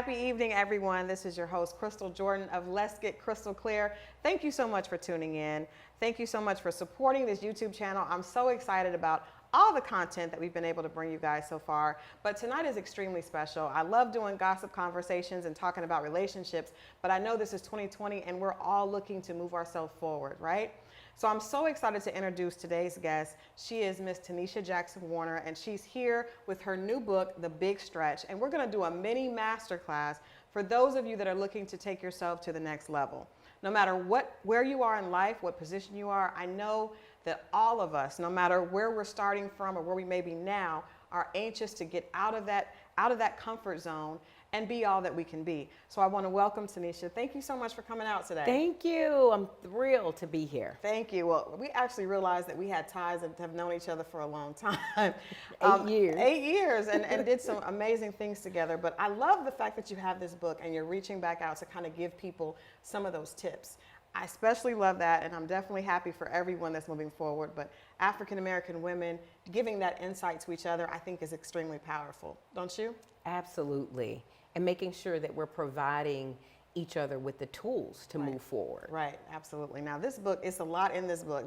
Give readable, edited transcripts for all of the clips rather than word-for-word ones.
Happy evening, everyone. This is your host, Christal Jordan of Let's Get Crystal Clear. Thank you so much for tuning in. Thank you so much for supporting this YouTube channel. I'm so excited about all the content that we've been able to bring you guys so far. But tonight is extremely special. I love doing gossip conversations and talking about relationships, but I know this is 2020 and we're all looking to move ourselves forward, right? So I'm so excited to introduce today's guest. She is Miss Teneshia Jackson Warner, and she's here with her new book, The Big Stretch. And we're gonna do a mini masterclass for those of you that are looking to take yourself to the next level. No matter where you are in life, what position you are, I know that all of us, no matter where we're starting from or where we may be now, are anxious to get out of that comfort zone and be all that we can be. So I want to welcome Teneshia. Thank you so much for coming out today. Thank you. I'm thrilled to be here. Thank you. Well, we actually realized that we had ties and have known each other for a long time. 8 years. 8 years and did some amazing things together. But I love the fact that you have this book and you're reaching back out to kind of give people some of those tips. I especially love that, and I'm definitely happy for everyone that's moving forward. But African-American women giving that insight to each other, I think is extremely powerful. Don't you? Absolutely. And making sure that we're providing each other with the tools to move forward. Right, absolutely. Now this book, it's a lot in this book.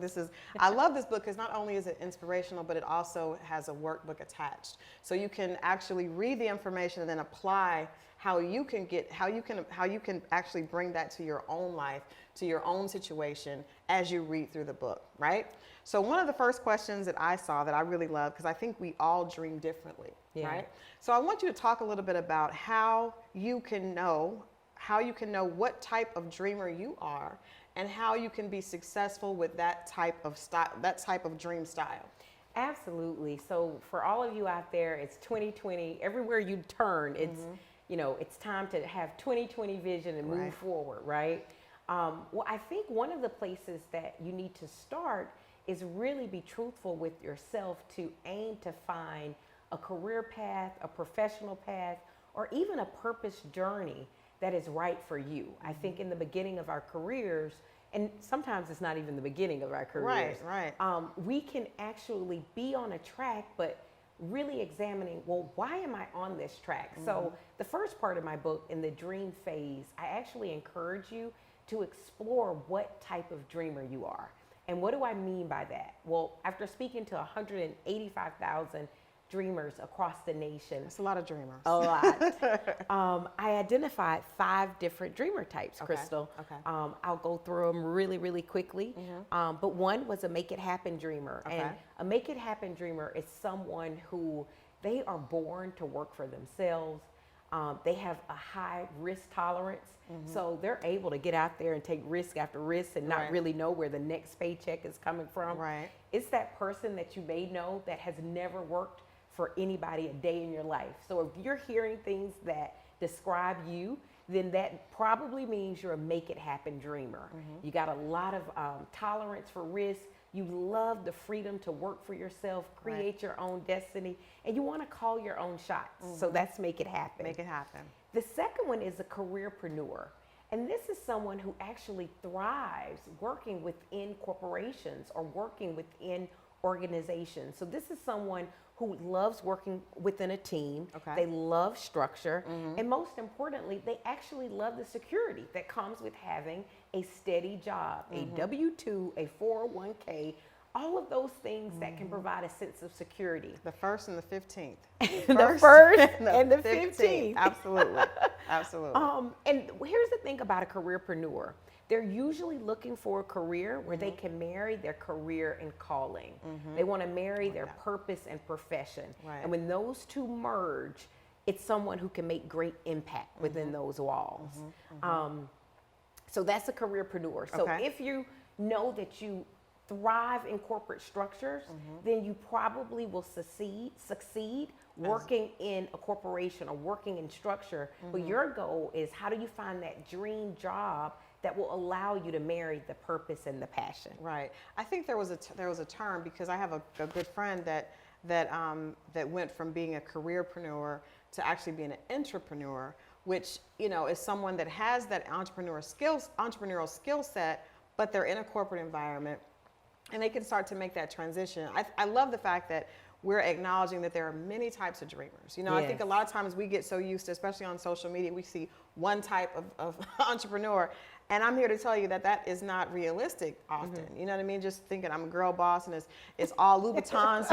I love this book because not only is it inspirational, but it also has a workbook attached. So you can actually read the information and then apply how you can actually bring that to your own life, to your own situation as you read through the book, right? So one of the first questions that I saw that I really love, because I think we all dream differently, right? So I want you to talk a little bit about how you can know what type of dreamer you are and how you can be successful with that type of style, that type of dream style. Absolutely. So for all of you out there, it's 2020. Everywhere you turn, it's it's time to have 2020 vision and move forward, right? Well, I think one of the places that you need to start is really be truthful with yourself to aim to find a career path, a professional path, or even a purpose journey that is right for you. I think in the beginning of our careers, and sometimes it's not even the beginning of our careers, we can actually be on a track, but really examining, well, why am I on this track? So the first part of my book, in the dream phase, I actually encourage you to explore what type of dreamer you are. And what do I mean by that? Well, after speaking to 185,000 dreamers across the nation. That's a lot of dreamers. A lot. I identified 5 different dreamer types, Christal. Okay. I'll go through them really, really quickly. But one was a make it happen dreamer. Okay. And a make it happen dreamer is someone who they are born to work for themselves. They have a high risk tolerance. So they're able to get out there and take risk after risk and not really know where the next paycheck is coming from. It's that person that you may know that has never worked for anybody a day in your life. So if you're hearing things that describe you, then that probably means you're a make it happen dreamer. You got a lot of tolerance for risk. You love the freedom to work for yourself, create your own destiny, and you want to call your own shots. So that's make it happen. Make it happen. The second one is a careerpreneur. And this is someone who actually thrives working within corporations or working within organizations. So this is someone who loves working within a team. They love structure. And most importantly, they actually love the security that comes with having a steady job, a W-2, a 401k, all of those things that can provide a sense of security. The 1st and the 15th. The 1st and the 15th. Absolutely. Absolutely. And here's the thing about a careerpreneur. They're usually looking for a career where they can marry their career and calling. They want to marry their purpose and profession. And when those two merge, it's someone who can make great impact within those walls. So that's a careerpreneur. So if you know that you thrive in corporate structures, then you probably will succeed working in a corporation or working in structure. But your goal is, how do you find that dream job that will allow you to marry the purpose and the passion? Right. I think there was a term, because I have a good friend that went from being a careerpreneur to actually being an entrepreneur, which is someone that has that entrepreneurial skill set, but they're in a corporate environment and they can start to make that transition. I love the fact that we're acknowledging that there are many types of dreamers. You know, I think a lot of times we get so used to, especially on social media, we see one type of entrepreneur. And I'm here to tell you that that is not realistic often. You know what I mean? Just thinking I'm a girl boss and it's all Louboutins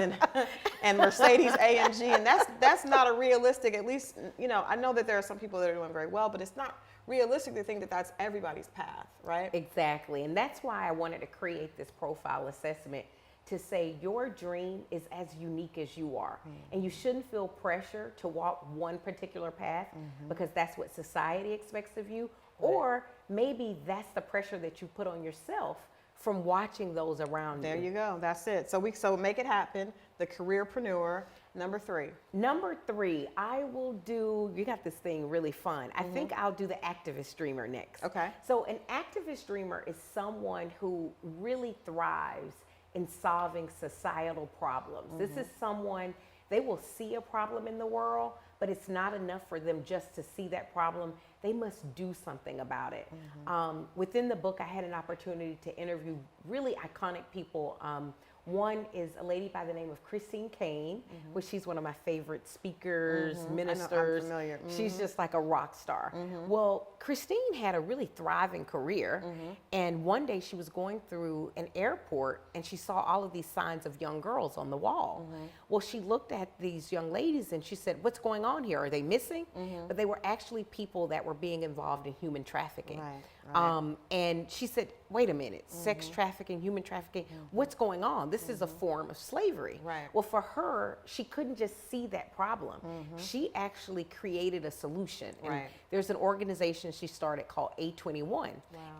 and Mercedes AMG, and that's not a realistic, at least, you know, I know that there are some people that are doing very well, but it's not realistic to think that that's everybody's path, right? Exactly. And that's why I wanted to create this profile assessment to say your dream is as unique as you are. And you shouldn't feel pressure to walk one particular path because that's what society expects of you. Or maybe that's the pressure that you put on yourself from watching those around you. There you go. That's it. So make it happen. The careerpreneur. Number 3. Number 3, I will do, you got this thing really fun. I think I'll do the activist dreamer next. Okay. So an activist dreamer is someone who really thrives in solving societal problems. This is someone, they will see a problem in the world, but it's not enough for them just to see that problem. They must do something about it. Within the book, I had an opportunity to interview really iconic people. One is a lady by the name of Christine Kane, which she's one of my favorite speakers, ministers. I'm familiar. She's just like a rock star. Well, Christine had a really thriving career, and one day she was going through an airport and she saw all of these signs of young girls on the wall. Well, she looked at these young ladies and she said, what's going on here? Are they missing? But they were actually people that were being involved in human trafficking. And she said, wait a minute, sex trafficking, human trafficking, what's going on? This is a form of slavery. Well, for her, she couldn't just see that problem. She actually created a solution. And there's an organization she started called A21.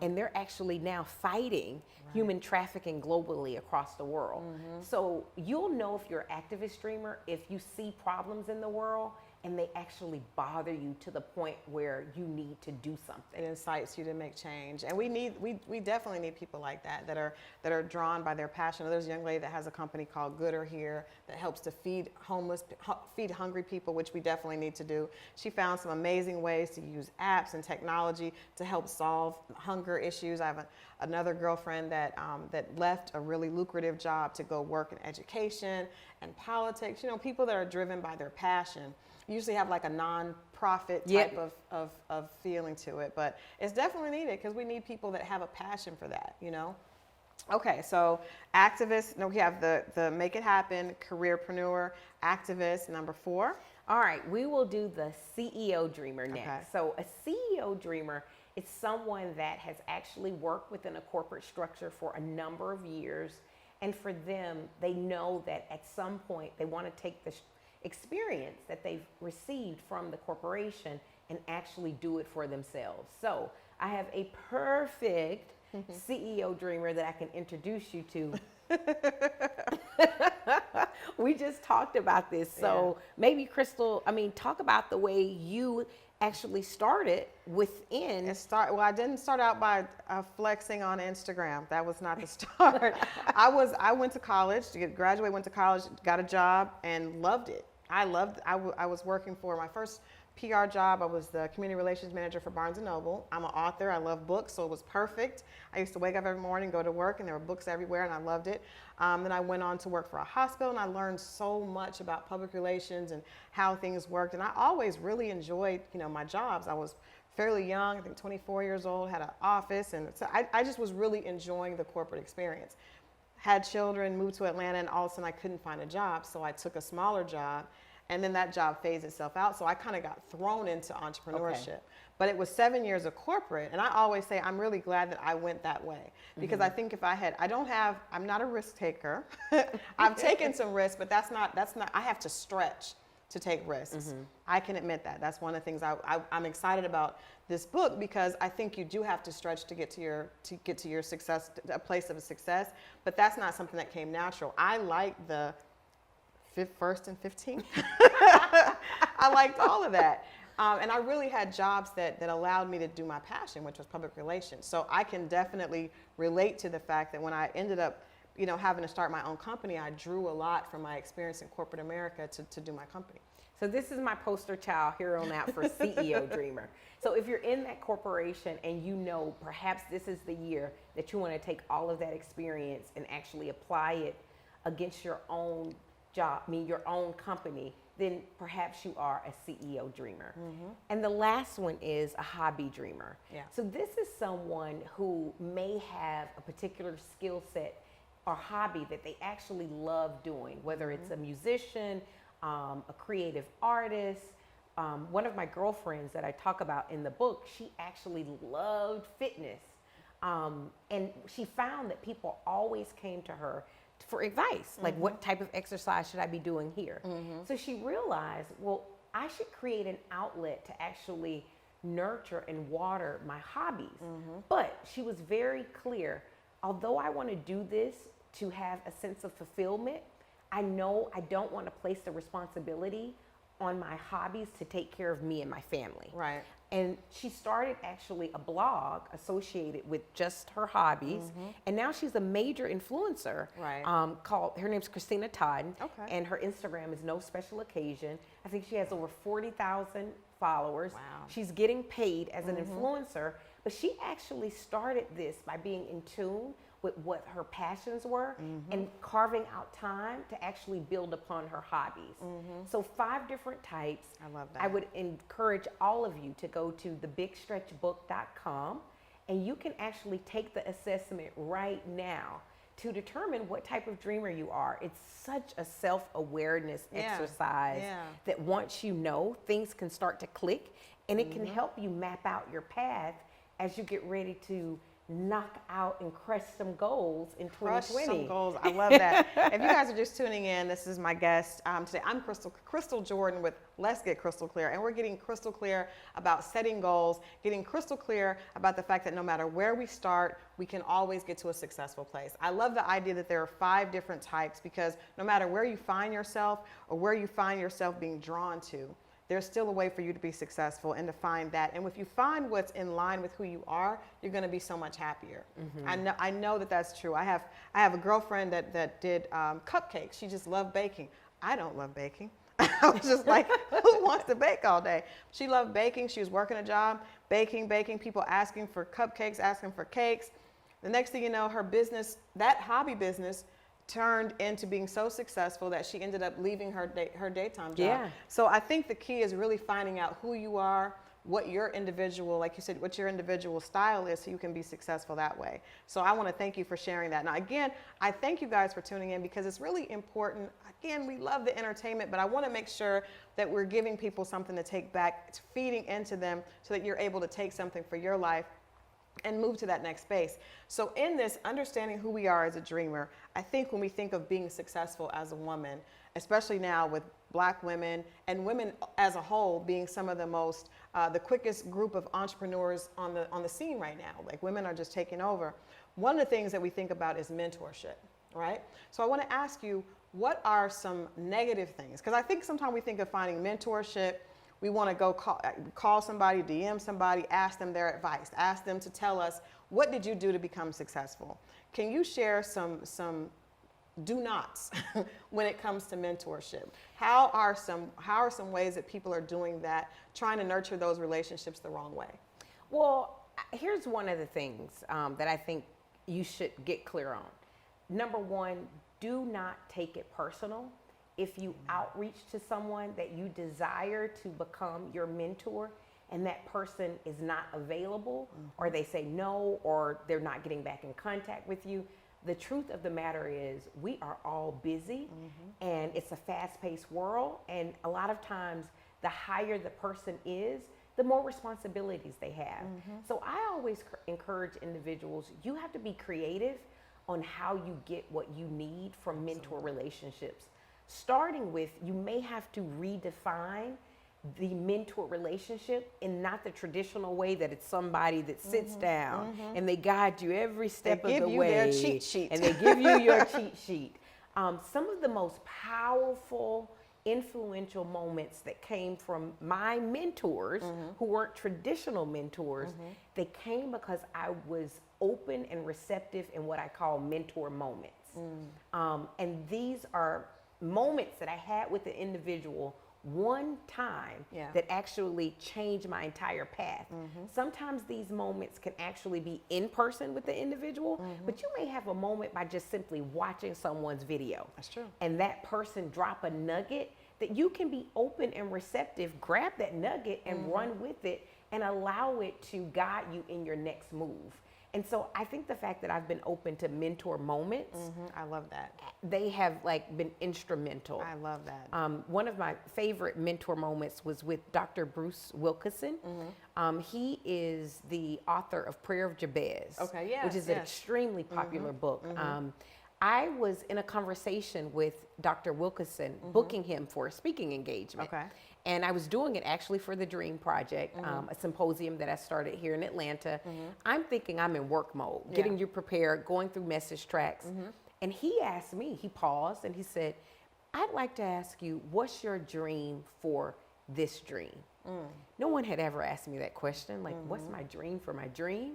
And they're actually now fighting human trafficking globally across the world. So you'll know if you're an activist dreamer if you see problems in the world and they actually bother you to the point where you need to do something. It incites you to make change. And we definitely need people like that that are drawn by their passion. There's a young lady that has a company called Gooder here that helps to feed hungry people, which we definitely need to do. She found some amazing ways to use apps and technology to help solve hunger issues. I have another girlfriend that left a really lucrative job to go work in education and politics. You know, people that are driven by their passion usually have like a non-profit type of feeling to it, but it's definitely needed because we need people that have a passion for that, you know? Okay, so activist, no, we have the make it happen, careerpreneur, activist, number 4. All right, we will do the CEO dreamer next. So a CEO dreamer is someone that has actually worked within a corporate structure for a number of years, and for them, they know that at some point they want to take the experience that they've received from the corporation and actually do it for themselves. So I have a perfect CEO dreamer that I can introduce you to. We just talked about this. So maybe Christal, talk about the way you actually started within. Well, I didn't start out by flexing on Instagram. That was not the start. I went to college, graduated, went to college, got a job, and loved it. I was working for my first PR job. I was the community relations manager for Barnes & Noble. I'm an author. I love books, so it was perfect. I used to wake up every morning, go to work, and there were books everywhere, and I loved it. Then I went on to work for a hospital, and I learned so much about public relations and how things worked. And I always really enjoyed, my jobs. I was fairly young, I think 24 years old, had an office, and so I just was really enjoying the corporate experience. Had children, moved to Atlanta, and all of a sudden I couldn't find a job, so I took a smaller job, and then that job phased itself out, so I kind of got thrown into entrepreneurship. But it was 7 years of corporate, and I always say I'm really glad that I went that way, because I think if I had, I'm not a risk taker. I've taken some risks, but that's not, I have to stretch to take risks. I can admit that. That's one of the things I'm excited about this book, because I think you do have to stretch to get to your success, a place of success. But that's not something that came natural. I like the first and 15th. I liked all of that. And I really had jobs that allowed me to do my passion, which was public relations. So I can definitely relate to the fact that when I ended up having to start my own company, I drew a lot from my experience in corporate America to do my company. So this is my poster child here on out for CEO dreamer. So if you're in that corporation and perhaps this is the year that you want to take all of that experience and actually apply it against your own job, your own company, then perhaps you are a CEO dreamer. And the last one is a hobby dreamer. Yeah. So this is someone who may have a particular skill set or hobby that they actually love doing, whether it's a musician, a creative artist. One of my girlfriends that I talk about in the book, she actually loved fitness. And she found that people always came to her for advice, like what type of exercise should I be doing here? So she realized, well, I should create an outlet to actually nurture and water my hobbies. But she was very clear, although I want to do this to have a sense of fulfillment, I know I don't want to place the responsibility on my hobbies to take care of me and my family. Right. And she started actually a blog associated with just her hobbies. And now she's a major influencer. Right. Her name's Christina Todd. Okay. And her Instagram is No Special Occasion. I think she has over 40,000 followers. Wow. She's getting paid as an influencer, but she actually started this by being in tune with what her passions were and carving out time to actually build upon her hobbies. So 5 different types. I love that. I would encourage all of you to go to thebigstretchbook.com and you can actually take the assessment right now to determine what type of dreamer you are. It's such a self-awareness exercise that once you know, things can start to click and it can help you map out your path as you get ready to knock out and crush some goals in 2020. Crush some goals. I love that. If you guys are just tuning in, this is my guest today. I'm Christal Jordan with Let's Get Crystal Clear, and we're getting crystal clear about setting goals, getting crystal clear about the fact that no matter where we start, we can always get to a successful place. I love the idea that there are 5 different types, because no matter where you find yourself or where you find yourself being drawn to, there's still a way for you to be successful and to find that. And if you find what's in line with who you are, you're going to be so much happier. I know that that's true. I have a girlfriend that did cupcakes. She just loved baking. I don't love baking. I was just like, who wants to bake all day? She loved baking. She was working a job, baking, people asking for cupcakes, asking for cakes. The next thing you know, her business, that hobby business, turned into being so successful that she ended up leaving her daytime job. Yeah. So I think the key is really finding out who you are, what your individual, like you said, what your individual style is, so you can be successful that way. So I want to thank you for sharing that. Now, again, I thank you guys for tuning in, because it's really important. Again, we love the entertainment, but I want to make sure that we're giving people something to take back. It's feeding into them so that you're able to take something for your life and move to that next space. So in this, understanding who we are as a dreamer, I think when we think of being successful as a woman, especially now with Black women and women as a whole being some of the most, the quickest group of entrepreneurs on the scene right now, like women are just taking over. One of the things that we think about is mentorship, right? So I want to ask you, what are some negative things? Because I think sometimes we think of finding mentorship, we want to go call somebody, DM somebody, ask them their advice, ask them to tell us, what did you do to become successful? Can you share some do nots when it comes to mentorship? How are some ways that people are doing that, trying to nurture those relationships the wrong way? Well, here's one of the things that I think you should get clear on. Number 1, do not take it personal. If you outreach to someone that you desire to become your mentor and that person is not available, or they say no, or they're not getting back in contact with you, the truth of the matter is we are all busy and it's a fast-paced world, and a lot of times the higher the person is, the more responsibilities they have. So I always encourage individuals, you have to be creative on how you get what you need from mentor relationships. Starting with, you may have to redefine the mentor relationship in not the traditional way that it's somebody that sits down and they guide you every step of the way. They give you their cheat sheet. And they give you your cheat sheet. Some of the most powerful, influential moments that came from my mentors, who weren't traditional mentors, they came because I was open and receptive in what I call mentor moments. And these are moments that I had with the individual one time Yeah. that actually changed my entire path. Sometimes these moments can actually be in person with the individual, but you may have a moment by just simply watching someone's video. That's true. And that person drop a nugget that you can be open and receptive, grab that nugget and run with it and allow it to guide you in your next move. And so I think the fact that I've been open to mentor moments, I love that. they have like been instrumental. I love that. One of my favorite mentor moments was with Dr. Bruce Wilkinson. He is the author of Prayer of Jabez, Okay, yes, which is an yes. extremely popular book. I was in a conversation with Dr. Wilkinson, booking him for a speaking engagement. Okay. And I was doing it actually for the Dream Project, a symposium that I started here in Atlanta. I'm thinking I'm in work mode, getting you prepared, going through message tracks. And he asked me, he paused and he said, I'd like to ask you, what's your dream for this dream? No one had ever asked me that question, like, what's my dream for my dream?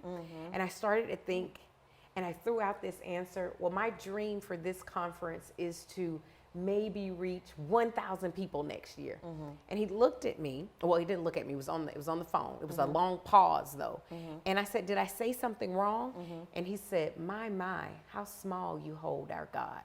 And I started to think, and I threw out this answer, well, my dream for this conference is to maybe reach 1,000 people next year. And he looked at me. Well, he didn't look at me. It was on the phone. It was a long pause, though. And I said, did I say something wrong? And he said, my, how small you hold our God.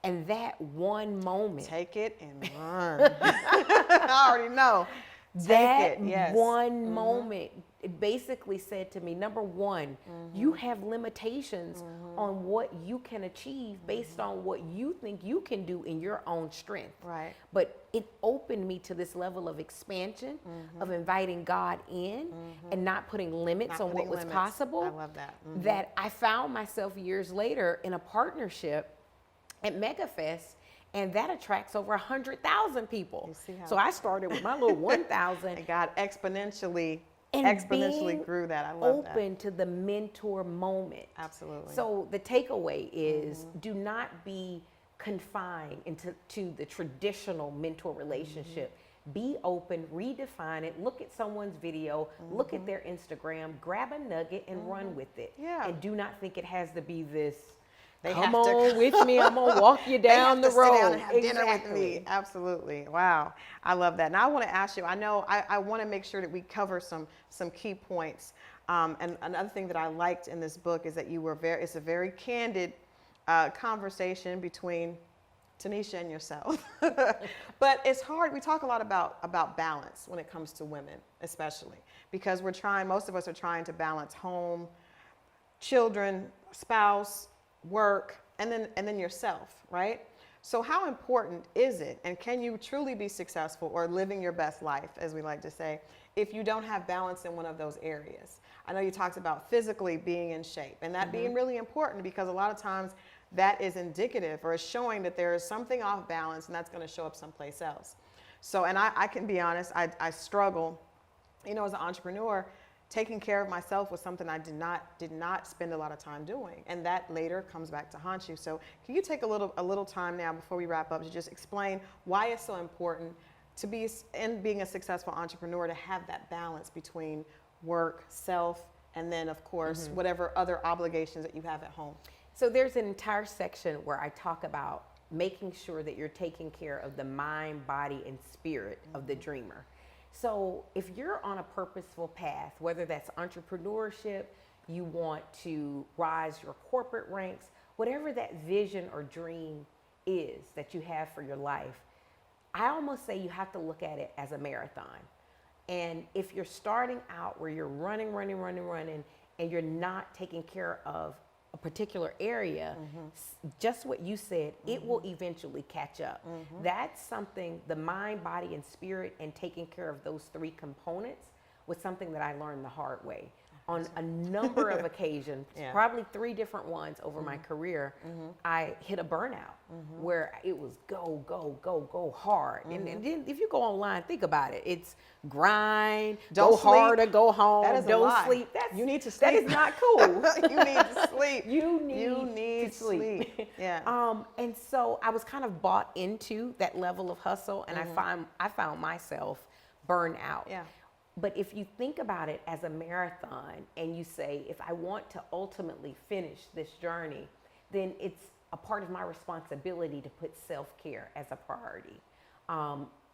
And that one moment. Take it and run. I already know. That Take it, yes. one moment, it basically said to me, number one, you have limitations on what you can achieve based on what you think you can do in your own strength. Right. But it opened me to this level of expansion, of inviting God in and not putting limits on what was possible. I love that. That I found myself years later in a partnership at MegaFest. And that attracts over 100,000 people. You see how so I started with my little 1,000. And God exponentially being grew that. I love that. open to the mentor moment. Absolutely. So the takeaway is do not be confined to the traditional mentor relationship. Be open, redefine it, look at someone's video, look at their Instagram, grab a nugget and run with it. Yeah. And do not think it has to be this, They come have to on with me, I'm gonna walk you down the They have to road. sit down and have dinner with me. Absolutely. Wow. I love that. Now I want to ask you, I know I want to make sure that we cover some key points. And another thing that I liked in this book is that it's a very candid conversation between Teneshia and yourself. But it's hard. We talk a lot about balance when it comes to women, especially because most of us are trying to balance home, children, spouse, work, and then yourself, right? So how important is it, and can you truly be successful or living your best life, as we like to say, if you don't have balance in one of those areas? I know you talked about physically being in shape, and that being really important because a lot of times that is indicative or is showing that there is something off balance, and that's going to show up someplace else. So, and I can be honest, I struggle, as an entrepreneur. Taking care of myself was something I did not spend a lot of time doing, and that later comes back to haunt you. So can you take a little time now before we wrap up to just explain why it's so important to be in being a successful entrepreneur to have that balance between work, self, and then of course whatever other obligations that you have at home? So there's an entire section where I talk about making sure that you're taking care of the mind, body, and spirit of the dreamer. So if you're on a purposeful path, whether that's entrepreneurship, you want to rise your corporate ranks, whatever that vision or dream is that you have for your life, I almost say you have to look at it as a marathon. And if you're starting out where you're running, and you're not taking care of a particular area, just what you said, it will eventually catch up. That's something, the mind, body, and spirit, and taking care of those three components was something that I learned the hard way. On a number of occasions, probably 3 different ones over my career, I hit a burnout where it was go hard. And then if you go online, think about it. It's grind, go hard or go home, don't sleep. You need to sleep. That is not cool. You need to sleep. You need to sleep. Yeah. And so I was kind of bought into that level of hustle, and I found myself burned out. Yeah. But if you think about it as a marathon and you say, if I want to ultimately finish this journey, then it's a part of my responsibility to put self-care as a priority.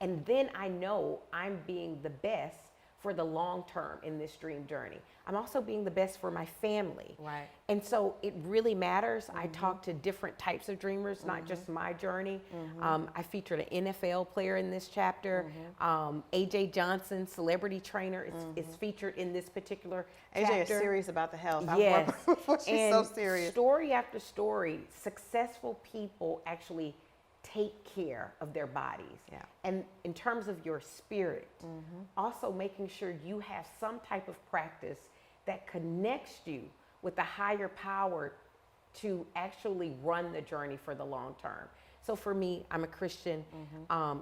And then I know I'm being the best for the long term in this dream journey. I'm also being the best for my family. Right. And so it really matters. I talk to different types of dreamers, not just my journey. I featured an NFL player in this chapter. AJ Johnson, celebrity trainer, is featured in this particular chapter. AJ is serious about the health. Yes. I've worked with her before. She's so serious. Story after story, successful people actually take care of their bodies. Yeah. And in terms of your spirit, also making sure you have some type of practice that connects you with the higher power to actually run the journey for the long term. So for me, I'm a Christian.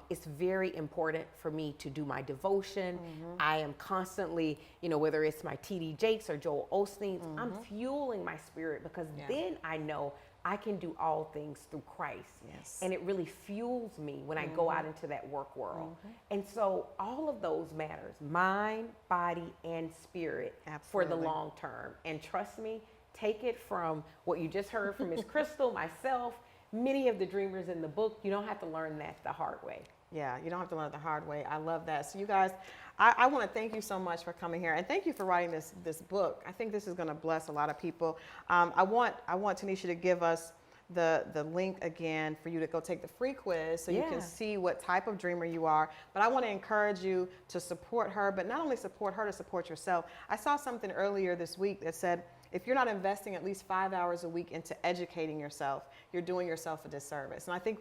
It's very important for me to do my devotion. I am constantly, you know, whether it's my TD Jakes or Joel Osteen's, I'm fueling my spirit, because then I know I can do all things through Christ. Yes. And it really fuels me when I go out into that work world. And so all of those matters, mind, body, and spirit for the long term. And trust me, take it from what you just heard from Ms. Christal, myself, many of the dreamers in the book. You don't have to learn that the hard way. Yeah, you don't have to learn it the hard way. I love that. So you guys, I want to thank you so much for coming here, and thank you for writing this book. I think this is going to bless a lot of people. I want Teneshia to give us the link again for you to go take the free quiz so you can see what type of dreamer you are. But I want to encourage you to support her, but not only support her, to support yourself. I saw something earlier this week that said, if you're not investing at least 5 hours a week into educating yourself, you're doing yourself a disservice. And I think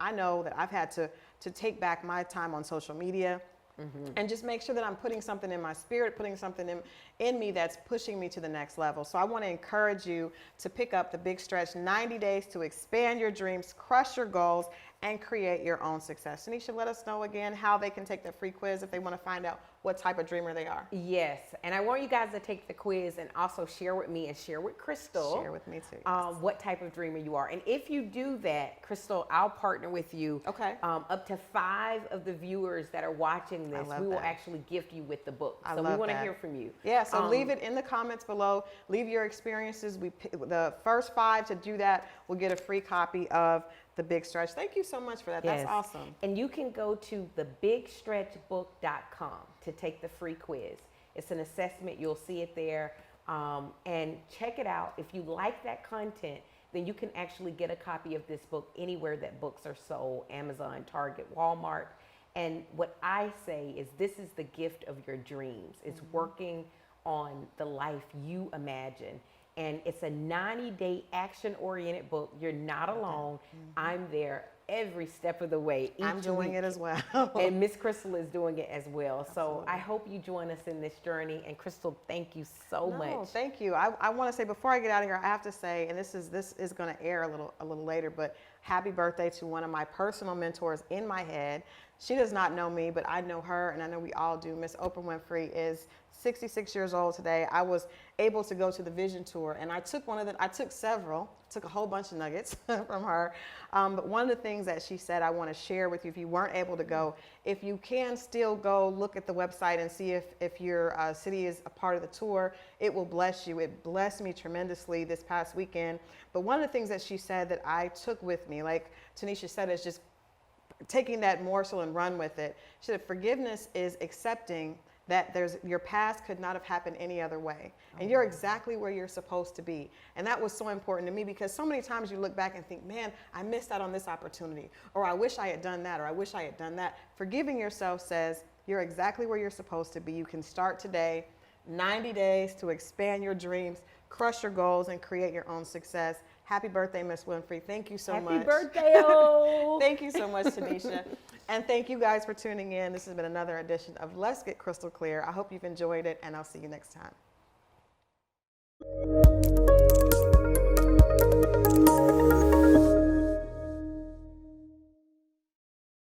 I know that I've had to take back my time on social media and just make sure that I'm putting something in my spirit, putting something in me that's pushing me to the next level. So I want to encourage you to pick up the Big Stretch 90 Days to Expand Your Dreams, Crush Your Goals, and Create Your Own Success. Teneshia, let us know again how they can take the free quiz if they want to find out what type of dreamer they are. Yes, and I want you guys to take the quiz and also share with me and share with Christal. Share with me too. What type of dreamer you are. And if you do that, Christal, I'll partner with you. Okay. Up to 5 of the viewers that are watching this, we will actually gift you with the book. So we want to hear from you. Yeah, so leave it in the comments below. Leave your experiences. The first 5 to do that will get a free copy of The Big Stretch. Thank you so much for that. That's awesome. And you can go to thebigstretchbook.com to take the free quiz. It's an assessment. You'll see it there. And check it out. If you like that content, then you can actually get a copy of this book anywhere that books are sold: Amazon, Target, Walmart. And what I say is, this is the gift of your dreams. It's working on the life you imagine. And it's a 90-day action-oriented book. You're not alone. I'm there every step of the way. I'm doing it as well. And Miss Christal is doing it as well. So I hope you join us in this journey. And Christal, thank you so much. Thank you. I want to say, before I get out of here, I have to say, and this is going to air a little later, but happy birthday to one of my personal mentors in my head. She does not know me, but I know her, and I know we all do. Miss Oprah Winfrey is 66 years old today. I was able to go to the vision tour, and I took took a whole bunch of nuggets from her. But one of the things that she said I want to share with you, if you weren't able to go, if you can still go look at the website and see if your city is a part of the tour, it will bless you. It blessed me tremendously this past weekend. But one of the things that she said that I took with me, like Teneshia said, is just taking that morsel and run with it. She said forgiveness is accepting that your past could not have happened any other way. And you're exactly where you're supposed to be. And that was so important to me, because so many times you look back and think, man, I missed out on this opportunity, or I wish I had done that, or I wish I had done that. Forgiving yourself says you're exactly where you're supposed to be. You can start today, 90 days to expand your dreams, crush your goals, and create your own success. Happy birthday, Miss Winfrey. Thank you so much. Happy birthday-o! Thank you so much, Teneshia. And thank you guys for tuning in. This has been another edition of Let's Get Crystal Clear. I hope you've enjoyed it, and I'll see you next time.